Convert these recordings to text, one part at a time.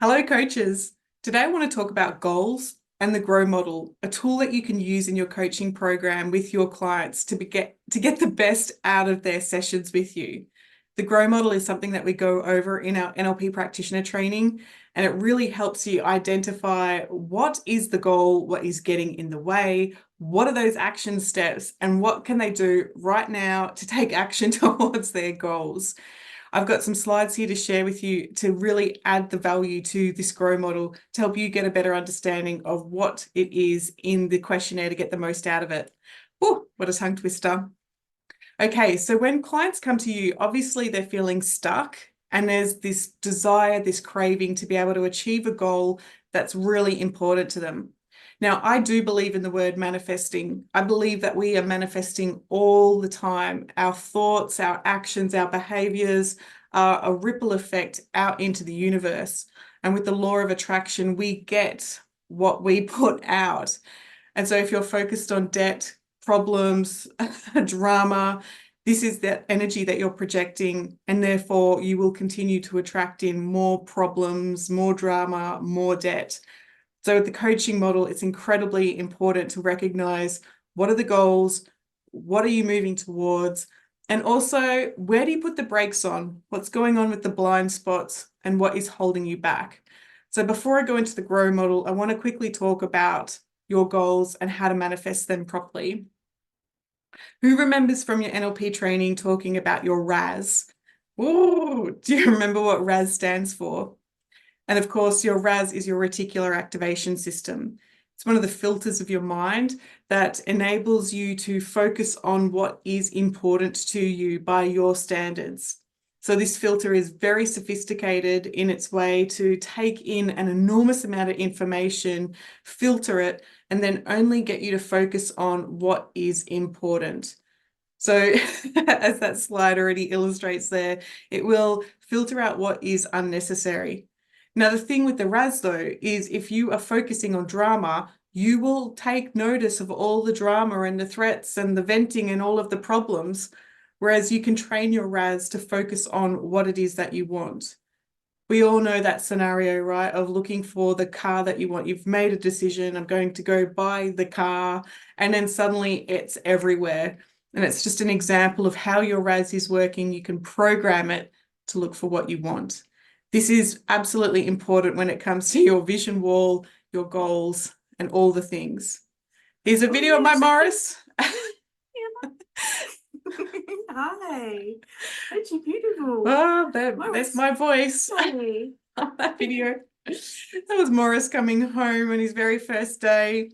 Hello, coaches. Today, I want to talk about goals and the Grow model, a tool that you can use in your coaching program with your clients to get the best out of their sessions with you. The Grow model is something that we go over in our NLP practitioner training, and it really helps you identify what is the goal, what is getting in the way, what are those action steps, and what can they do right now to take action towards their goals. I've got some slides here to share with you to really add the value to this Grow model to help you get a better understanding of what it is in the questionnaire to get the most out of it. Oh, what a tongue twister. Okay, so when clients come to you, obviously they're feeling stuck and there's this desire, this craving to be able to achieve a goal that's really important to them. Now, I do believe in the word manifesting. I believe that we are manifesting all the time. Our thoughts, our actions, our behaviors are a ripple effect out into the universe. And with the law of attraction, we get what we put out. And so if you're focused on debt, problems, drama, this is that energy that you're projecting, and therefore you will continue to attract in more problems, more drama, more debt. So with the coaching model, it's incredibly important to recognize what are the goals, what are you moving towards, and also where do you put the brakes on? What's going on with the blind spots and what is holding you back? So before I go into the Grow model, I want to quickly talk about your goals and how to manifest them properly. Who remembers from your NLP training talking about your RAS? Oh, do you remember what RAS stands for? And of course, your RAS is your reticular activation system. It's one of the filters of your mind that enables you to focus on what is important to you by your standards. So this filter is very sophisticated in its way to take in an enormous amount of information, filter it, and then only get you to focus on what is important. So as that slide already illustrates there, it will filter out what is unnecessary. Now, the thing with the RAS, though, is if you are focusing on drama, you will take notice of all the drama and the threats and the venting and all of the problems, whereas you can train your RAS to focus on what it is that you want. We all know that scenario, right, of looking for the car that you want. You've made a decision, I'm going to go buy the car, and then suddenly it's everywhere. And it's just an example of how your RAS is working. You can program it to look for what you want. This is absolutely important when it comes to your vision wall, your goals, and all the things. Here's a video of my Morris. Hi, aren't you beautiful? Oh, that's my voice Hi. on that video. That was Morris coming home on his very first day.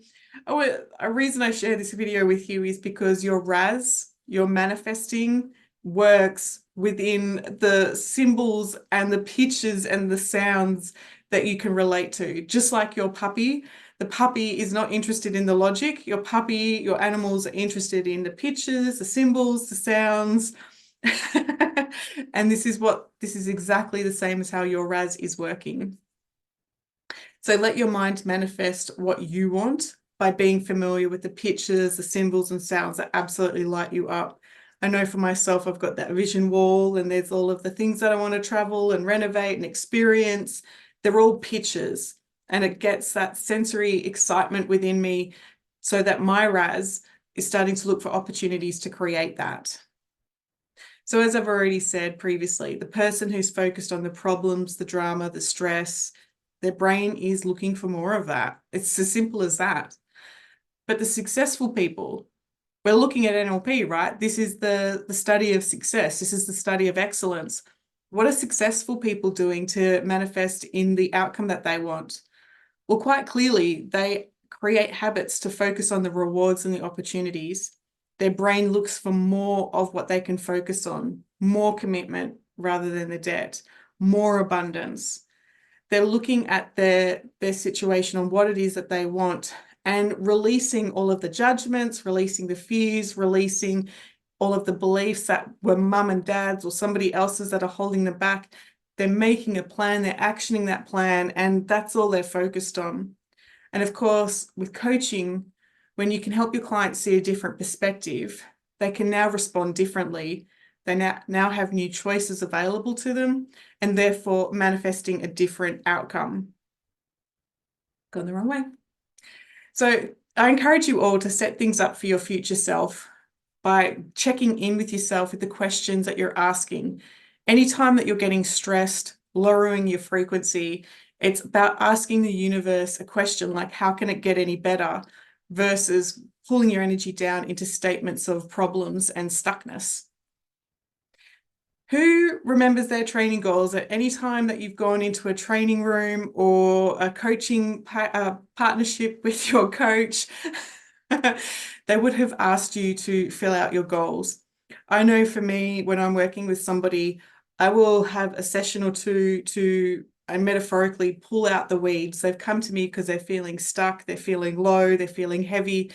Oh, a reason I share this video with you is because your RAS, your manifesting, works within the symbols and the pictures and the sounds that you can relate to. Just like your puppy, the puppy is not interested in the logic. Your puppy, your animals are interested in the pictures, the symbols, the sounds. And this is exactly the same as how your RAS is working. So let your mind manifest what you want by being familiar with the pictures, the symbols and sounds that absolutely light you up. I know for myself, I've got that vision wall and there's all of the things that I want to travel and renovate and experience. They're all pictures, and it gets that sensory excitement within me so that my RAS is starting to look for opportunities to create that. So as I've already said previously, the person who's focused on the problems, the drama, the stress, their brain is looking for more of that. It's as simple as that. But the successful people, we're looking at NLP, right? This is the study of success. This is the study of excellence. What are successful people doing to manifest in the outcome that they want? Well, quite clearly, they create habits to focus on the rewards and the opportunities. Their brain looks for more of what they can focus on, more commitment rather than the debt, more abundance. They're looking at their situation on what it is that they want and releasing all of the judgments, releasing the fears, releasing all of the beliefs that were mum and dad's or somebody else's that are holding them back. They're making a plan, they're actioning that plan, and that's all they're focused on. And of course, with coaching, when you can help your clients see a different perspective, they can now respond differently. They now have new choices available to them and therefore manifesting a different outcome. Gone the wrong way. So I encourage you all to set things up for your future self by checking in with yourself with the questions that you're asking. Anytime that you're getting stressed, lowering your frequency, it's about asking the universe a question like, how can it get any better? Versus pulling your energy down into statements of problems and stuckness. Who remembers their training goals at any time that you've gone into a training room or a coaching partnership with your coach? They would have asked you to fill out your goals. I know for me, when I'm working with somebody, I will have a session or two to metaphorically pull out the weeds. They've come to me because they're feeling stuck, they're feeling low, they're feeling heavy.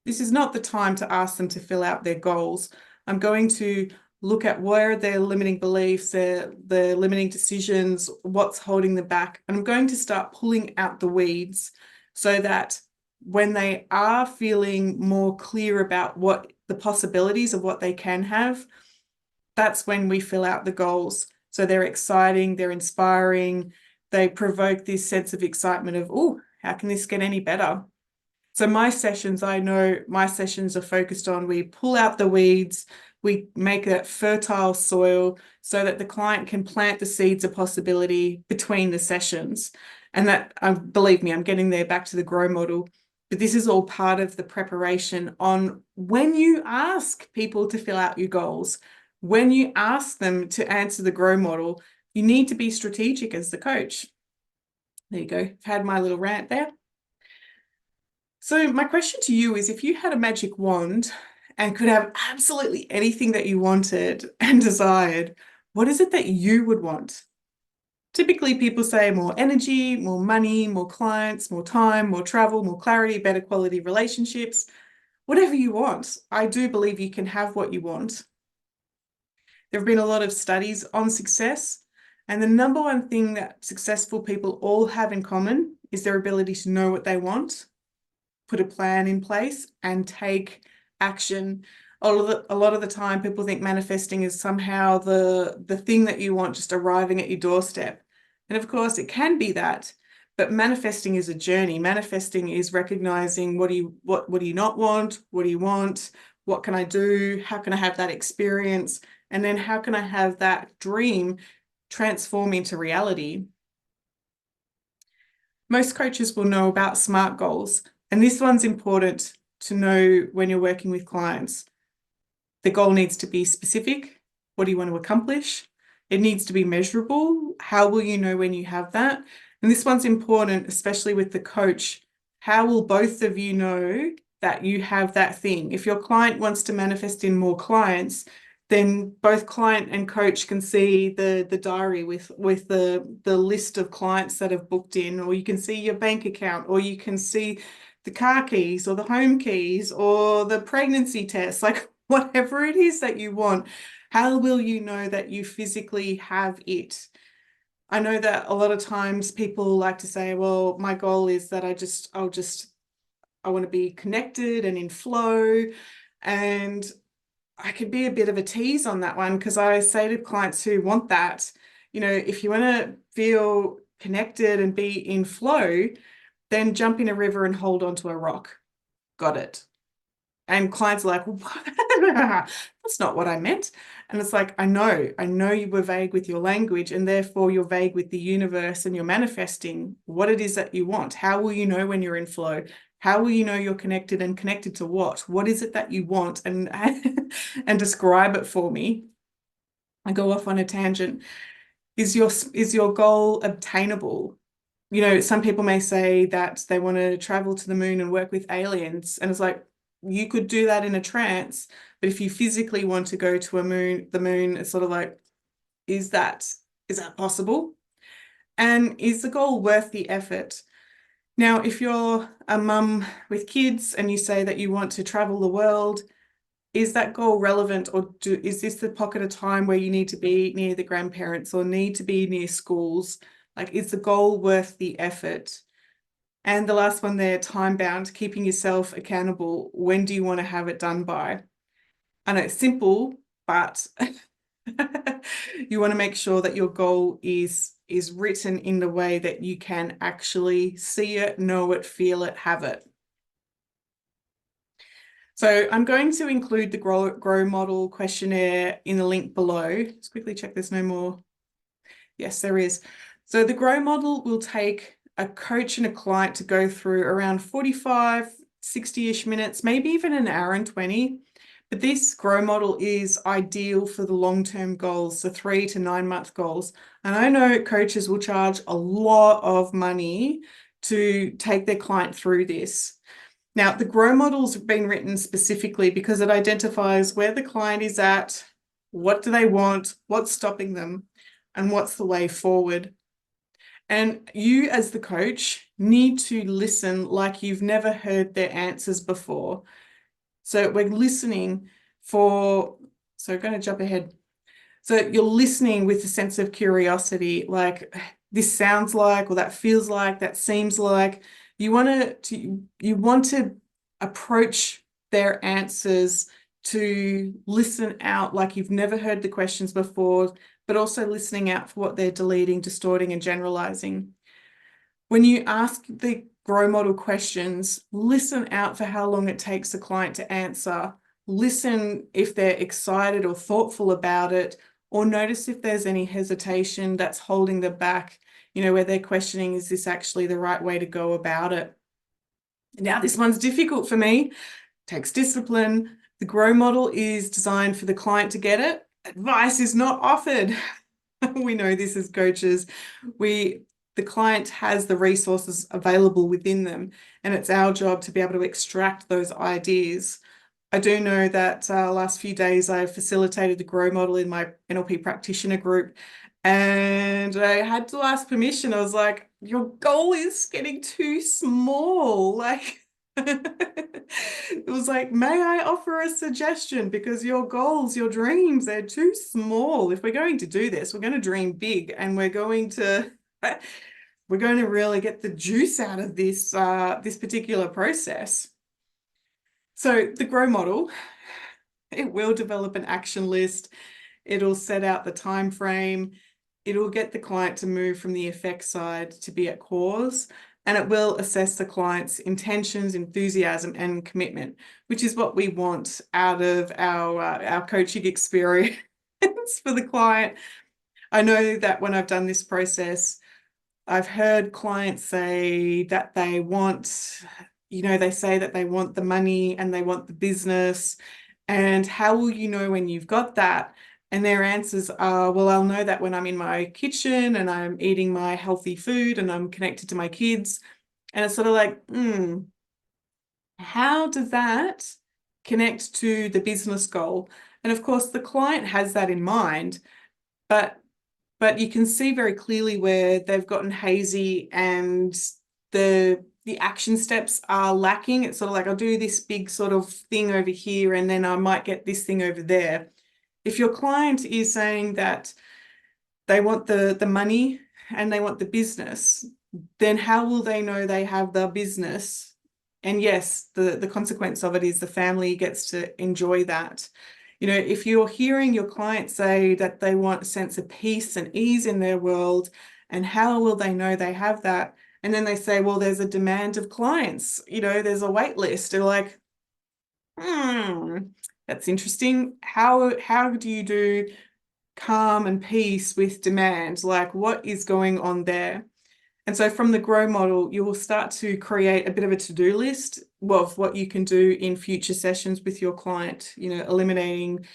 This is not the time to ask them to fill out their goals. I'm going to look at where their limiting beliefs, their limiting decisions, what's holding them back. And I'm going to start pulling out the weeds so that when they are feeling more clear about what the possibilities of what they can have, that's when we fill out the goals. So they're exciting, they're inspiring, they provoke this sense of excitement of, oh, how can this get any better? So my sessions, I know my sessions are focused on, we pull out the weeds, we make that fertile soil so that the client can plant the seeds of possibility between the sessions. And that, believe me, I'm getting there back to the grow model. But this is all part of the preparation on when you ask people to fill out your goals, when you ask them to answer the grow model, you need to be strategic as the coach. There you go. I've had my little rant there. So my question to you is, if you had a magic wand and could have absolutely anything that you wanted and desired, what is it that you would want? Typically, people say more energy, more money, more clients, more time, more travel, more clarity, better quality relationships, whatever you want. I do believe you can have what you want. There have been a lot of studies on success, and the number one thing that successful people all have in common is their ability to know what they want, put a plan in place, and take action. A lot of the time, people think manifesting is somehow the thing that you want just arriving at your doorstep. And of course, it can be that, but manifesting is a journey. Manifesting is recognizing what do you not want? What do you want? What can I do? How can I have that experience? And then how can I have that dream transform into reality? Most coaches will know about SMART goals, and this one's important to know when you're working with clients. The goal needs to be specific. What do you want to accomplish? It needs to be measurable. How will you know when you have that? And this one's important, especially with the coach. How will both of you know that you have that thing? If your client wants to manifest in more clients, then both client and coach can see the diary with the list of clients that have booked in, or you can see your bank account, or you can see the car keys or the home keys or the pregnancy test, like whatever it is that you want. How will you know that you physically have it? I know that a lot of times people like to say, well, my goal is that I want to be connected and in flow. And I could be a bit of a tease on that one, because I say to clients who want that, if you want to feel connected and be in flow, then jump in a river and hold onto a rock. Got it. And clients are like, that's not what I meant. And it's like, I know you were vague with your language, and therefore you're vague with the universe, and you're manifesting what it is that you want. How will you know when you're in flow? How will you know you're connected, and connected to what? What is it that you want? And and describe it for me. I go off on a tangent. Is your goal obtainable? Some people may say that they want to travel to the moon and work with aliens. And it's like, you could do that in a trance, but if you physically want to go to the moon, it's sort of like, is that possible? And is the goal worth the effort? Now, if you're a mum with kids and you say that you want to travel the world, is that goal relevant, or is this the pocket of time where you need to be near the grandparents or need to be near schools? Like, is the goal worth the effort? And the last one there, time bound, keeping yourself accountable. When do you want to have it done by? I know it's simple, but you want to make sure that your goal is written in the way that you can actually see it, know it, feel it, have it. So I'm going to include the grow model questionnaire in the link below. Let's quickly check there's no more. Yes, there is. So the grow model will take a coach and a client to go through around 45, 60-ish minutes, maybe even an hour and 20. But this grow model is ideal for the long-term goals, the 3 to 9 month goals. And I know coaches will charge a lot of money to take their client through this. Now, the grow model's been written specifically because it identifies where the client is at, what do they want, what's stopping them, and what's the way forward. And you as the coach need to listen like you've never heard their answers before. So we're listening so I'm going to jump ahead. So you're listening with a sense of curiosity, like this sounds like, or that feels like, that seems like. You want to approach their answers to listen out like you've never heard the questions before, but also listening out for what they're deleting, distorting, and generalizing. When you ask the grow model questions, listen out for how long it takes the client to answer. Listen if they're excited or thoughtful about it, or notice if there's any hesitation that's holding them back, where they're questioning, is this actually the right way to go about it? Now, this one's difficult for me. Takes discipline. The grow model is designed for the client to get it. Advice is not offered. We know this as coaches. The client has the resources available within them, and it's our job to be able to extract those ideas. I do know that last few days I've facilitated the grow model in my NLP practitioner group, and I had to ask permission. I was like, your goal is getting too small. Like, it was like, may I offer a suggestion? Because your goals, your dreams, they're too small. If we're going to do this, we're going to dream big, and we're going to really get the juice out of this this particular process. So the grow model, it will develop an action list. It'll set out the time frame. It'll get the client to move from the effect side to be at cause, and it will assess the client's intentions, enthusiasm, and commitment, which is what we want out of our coaching experience for the client. I know that when I've done this process, I've heard clients say that they want, they say that they want the money and they want the business. And how will you know when you've got that? And their answers are, well, I'll know that when I'm in my kitchen and I'm eating my healthy food and I'm connected to my kids. And it's sort of like, how does that connect to the business goal? And of course, the client has that in mind, but you can see very clearly where they've gotten hazy and the action steps are lacking. It's sort of like, I'll do this big sort of thing over here, and then I might get this thing over there. If your client is saying that they want the money and they want the business, then how will they know they have the business? And yes, the consequence of it is the family gets to enjoy that. If you're hearing your client say that they want a sense of peace and ease in their world, and how will they know they have that? And then they say, well, there's a demand of clients, there's a wait list. They're like, that's interesting. How do you do calm and peace with demand? Like, what is going on there? And so from the grow model, you will start to create a bit of a to-do list of what you can do in future sessions with your client, eliminating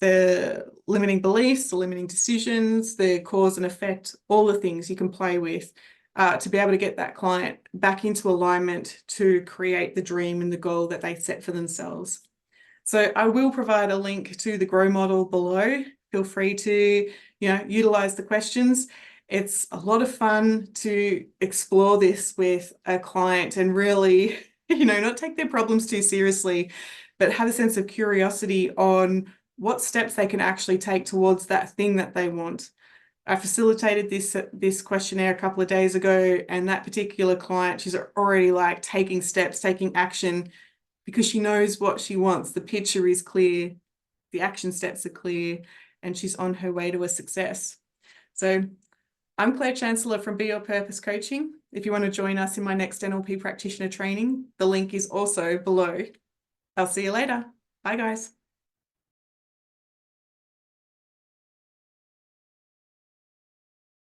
the limiting beliefs, the limiting decisions, the cause and effect, all the things you can play with to be able to get that client back into alignment to create the dream and the goal that they set for themselves. So I will provide a link to the grow model below. Feel free to, utilize the questions. It's a lot of fun to explore this with a client and really, not take their problems too seriously, but have a sense of curiosity on what steps they can actually take towards that thing that they want. I facilitated this questionnaire a couple of days ago, and that particular client, she's already like taking steps, taking action, because she knows what she wants. The picture is clear. the action steps are clear, and she's on her way to a success. So I'm Claire Chancellor from Be Your Purpose Coaching. If you want to join us in my next NLP practitioner training, the link is also below. I'll see you later. Bye, guys.